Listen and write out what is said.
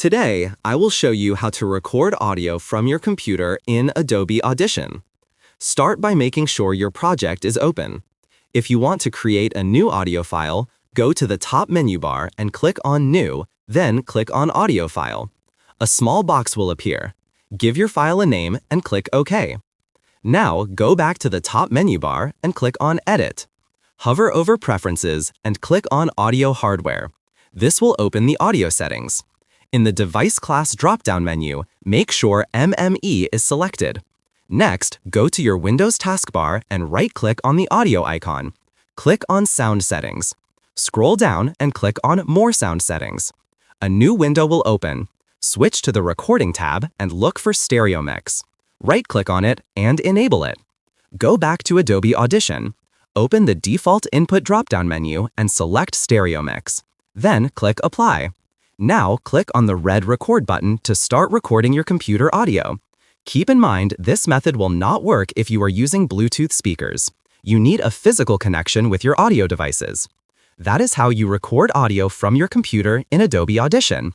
Today, I will show you how to record audio from your computer in Adobe Audition. Start by making sure your project is open. If you want to create a new audio file, go to the top menu bar and click on New, then click on Audio File. A small box will appear. Give your file a name and click OK. Now, go back to the top menu bar and click on Edit. Hover over Preferences and click on Audio Hardware. This will open the audio settings. In the Device Class drop-down menu, make sure MME is selected. Next, go to your Windows taskbar and right-click on the audio icon. Click on Sound Settings. Scroll down and click on More Sound Settings. A new window will open. Switch to the Recording tab and look for Stereo Mix. Right-click on it and enable it. Go back to Adobe Audition. Open the default input drop-down menu and select Stereo Mix. Then click Apply. Now click on the red Record button to start recording your computer audio. Keep in mind, this method will not work if you are using Bluetooth speakers. You need a physical connection with your audio devices. That is how you record audio from your computer in Adobe Audition.